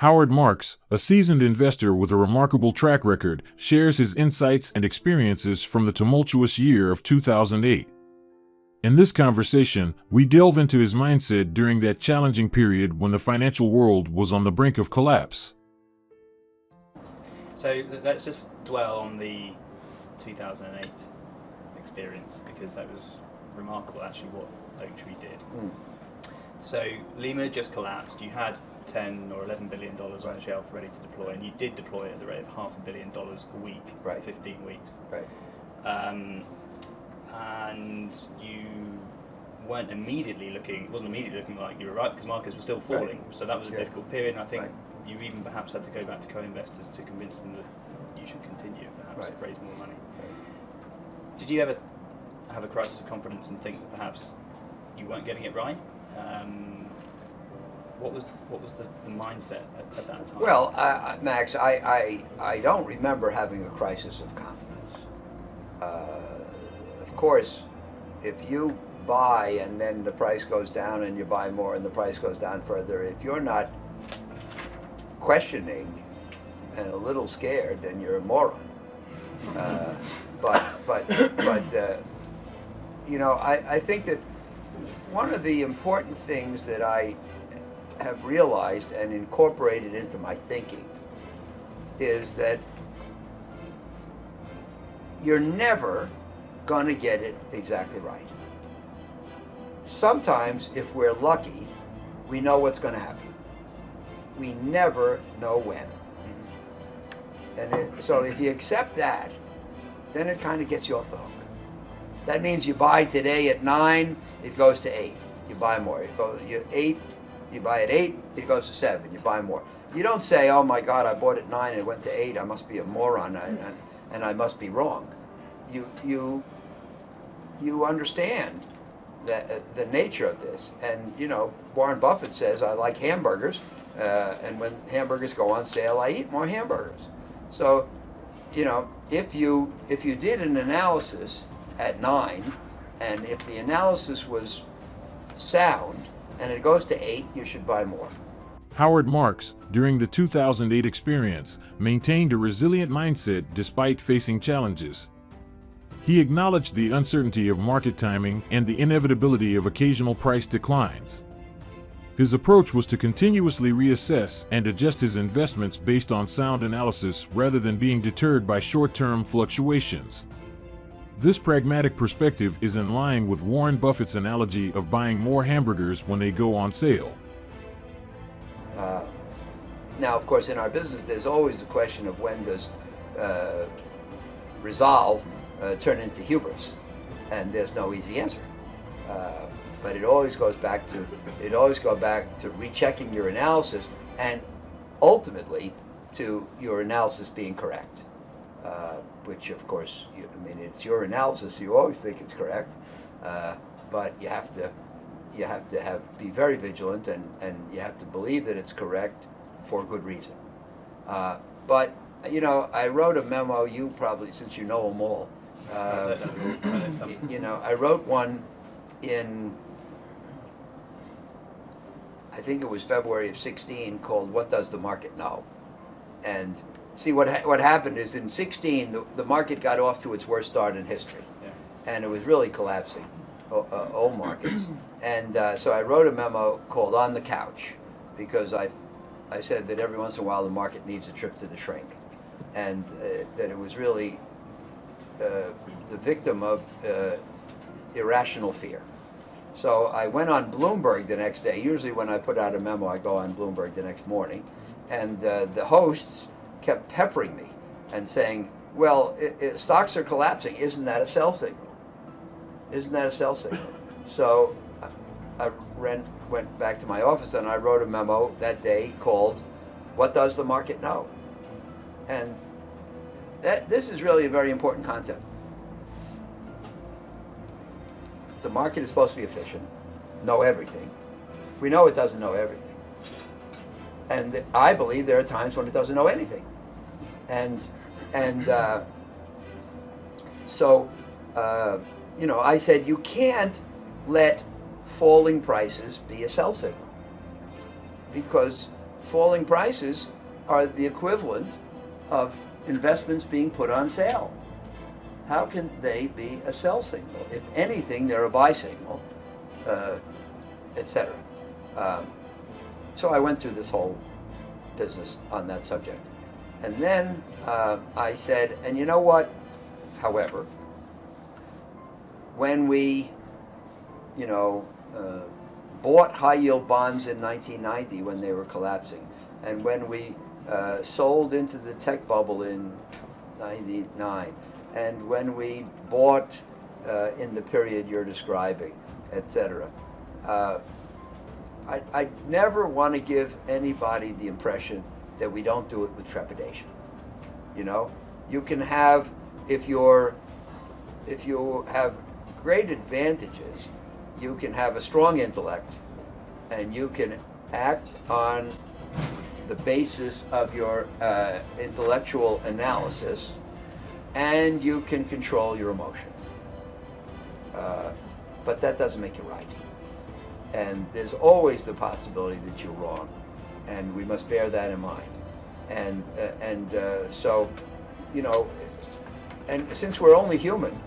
Howard Marks, a seasoned investor with a remarkable track record, shares his insights and experiences from the tumultuous year of 2008. In this conversation, we delve into his mindset during that challenging period when the financial world was on the brink of collapse. So let's just dwell on the 2008 experience, because that was remarkable actually what Oaktree did. So Lehman just collapsed. You had $10 or $11 billion on the shelf ready to deploy, and you did deploy it at the rate of $500 million a week for 15 weeks. Right. And you wasn't immediately looking like you were right, because markets were still falling. Right. So that was a difficult period, and I think Right. you even perhaps had to go back to co-investors to convince them that you should continue, perhaps raise more money. Did you ever have a crisis of confidence and think that perhaps you weren't getting it right? What was the mindset at that time? Well, Max, I don't remember having a crisis of confidence. Of course, if you buy and then the price goes down and you buy more and the price goes down further, if you're not questioning and a little scared, then you're a moron. But I think that one of the important things that I have realized and incorporated into my thinking is that you're never going to get it exactly right. Sometimes, if we're lucky, we know what's going to happen. We never know when. And so if you accept that, then it kind of gets you off the hook. That means you buy today at 9, it goes to 8. You buy more. You buy at 8, it goes to 7. You buy more. You don't say, "Oh my God, I bought at 9 and it went to 8. I must be a moron and I must be wrong." You understand that the nature of this. And Warren Buffett says, "I like hamburgers, and when hamburgers go on sale, I eat more hamburgers." So, if you did an analysis at 9, and if the analysis was sound and it goes to 8, you should buy more. Howard Marks, during the 2008 experience, maintained a resilient mindset despite facing challenges. He acknowledged the uncertainty of market timing and the inevitability of occasional price declines. His approach was to continuously reassess and adjust his investments based on sound analysis rather than being deterred by short-term fluctuations. This pragmatic perspective is in line with Warren Buffett's analogy of buying more hamburgers when they go on sale. Now, of course, in our business, there's always the question of when does resolve turn into hubris, and there's no easy answer. But it always goes back to rechecking your analysis, and ultimately to your analysis being correct. Which, of course, it's your analysis. You always think it's correct, but you have to be very vigilant, and you have to believe that it's correct for good reason. But I wrote a memo. You probably, since you know them all, I wrote one in, I think it was February of 16, called "What Does the Market Know?" And see, what happened is in 16, the market got off to its worst start in history, and it was really collapsing, all markets. And so I wrote a memo called "On the Couch," because I said that every once in a while the market needs a trip to the shrink, and that it was really the victim of irrational fear. So I went on Bloomberg the next day. Usually when I put out a memo, I go on Bloomberg the next morning, and the hosts kept peppering me and saying, "Well, stocks are collapsing. Isn't that a sell signal? Isn't that a sell signal?" So I went back to my office and I wrote a memo that day called "What Does the Market Know?" And this is really a very important concept. The market is supposed to be efficient, know everything. We know it doesn't know everything. And I believe there are times when it doesn't know anything. So I said you can't let falling prices be a sell signal, because falling prices are the equivalent of investments being put on sale. How can they be a sell signal? If anything, they're a buy signal, etc. So I went through this whole business on that subject. And then I said, and you know what? However, when we, bought high yield bonds in 1990 when they were collapsing, and when we sold into the tech bubble in 99, and when we bought in the period you're describing, etc. I never want to give anybody the impression that we don't do it with trepidation. You can have, if you have great advantages, you can have a strong intellect, and you can act on the basis of your intellectual analysis, and you can control your emotion. But that doesn't make you right. And there's always the possibility that you're wrong, and we must bear that in mind. And so, and since we're only human,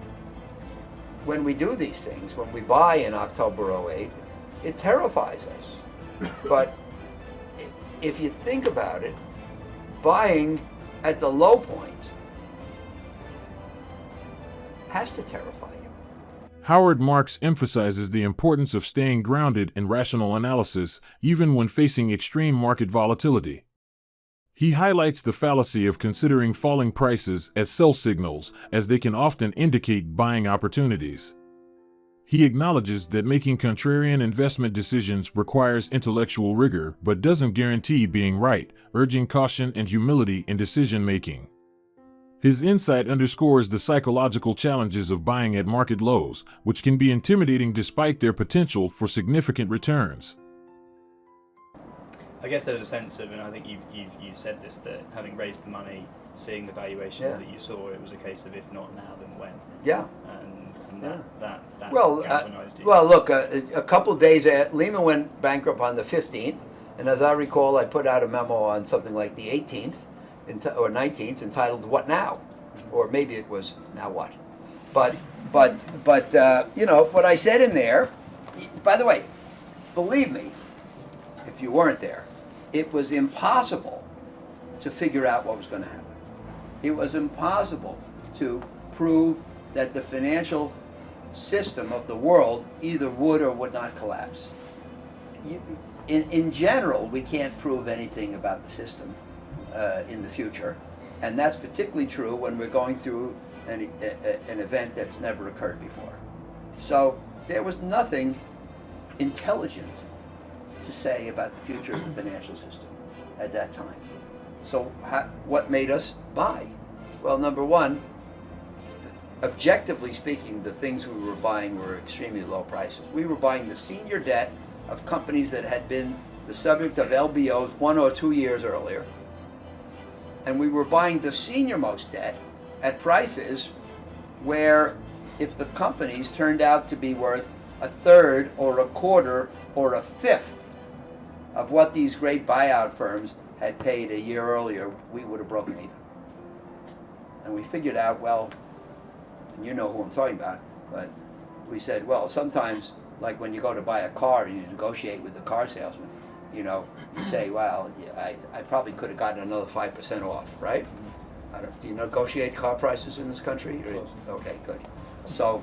when we do these things, when we buy in October '08, it terrifies us. But if you think about it, buying at the low point has to terrify you. Howard Marks emphasizes the importance of staying grounded in rational analysis, even when facing extreme market volatility. He highlights the fallacy of considering falling prices as sell signals, as they can often indicate buying opportunities. He acknowledges that making contrarian investment decisions requires intellectual rigor but doesn't guarantee being right, urging caution and humility in decision-making. His insight underscores the psychological challenges of buying at market lows, which can be intimidating despite their potential for significant returns. I guess there was a sense of, and I think you've said this, that having raised the money, seeing the valuations that you saw, it was a case of if not now, then when. Yeah. And Yeah. that Well, galvanized you. well, look, a couple days after, Lehman went bankrupt on the 15th, and as I recall, I put out a memo on something like the 18th or 19th entitled "What Now?" Or maybe it was "Now What?" But what I said in there. By the way, believe me, if you weren't there, it was impossible to figure out what was going to happen. It was impossible to prove that the financial system of the world either would or would not collapse. In general, we can't prove anything about the system in the future, and that's particularly true when we're going through an event that's never occurred before. So there was nothing intelligent to say about the future of the financial system at that time. So what made us buy? Well, number one, objectively speaking, the things we were buying were extremely low prices. We were buying the senior debt of companies that had been the subject of LBOs 1 or 2 years earlier. And we were buying the senior-most debt at prices where if the companies turned out to be worth a third or a quarter or a fifth of what these great buyout firms had paid a year earlier, we would have broken even. And we figured out, well, and you know who I'm talking about, but we said, well, sometimes, like when you go to buy a car and you negotiate with the car salesman, you say, well, I probably could have gotten another 5% off, right? Do you negotiate car prices in this country? Okay, good. So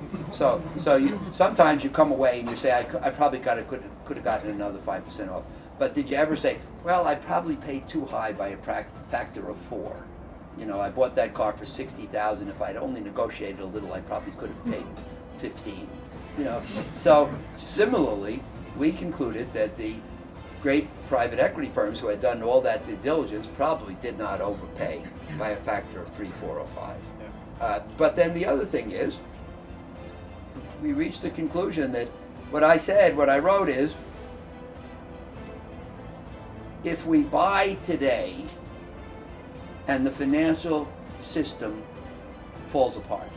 sometimes you come away and you say, I probably could have gotten another 5% off. But did you ever say, well, I probably paid too high by a factor of 4? I bought that car for $60,000. If I'd only negotiated a little, I probably could have paid 15. So similarly, we concluded that the great private equity firms who had done all that due diligence probably did not overpay by a factor of 3, 4, or 5. Yeah. But then the other thing is, we reached the conclusion that what I wrote is, if we buy today and the financial system falls apart,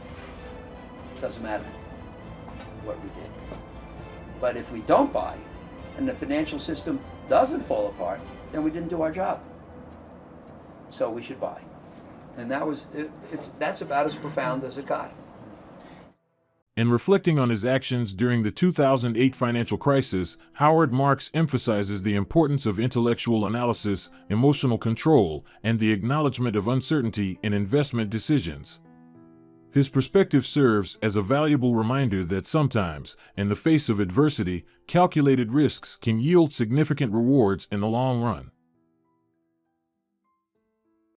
doesn't matter what we did. But if we don't buy and the financial system doesn't fall apart, then we didn't do our job. So we should buy. And that's about as profound as it got. In reflecting on his actions during the 2008 financial crisis, Howard Marks emphasizes the importance of intellectual analysis, emotional control, and the acknowledgement of uncertainty in investment decisions. His perspective serves as a valuable reminder that sometimes, in the face of adversity, calculated risks can yield significant rewards in the long run.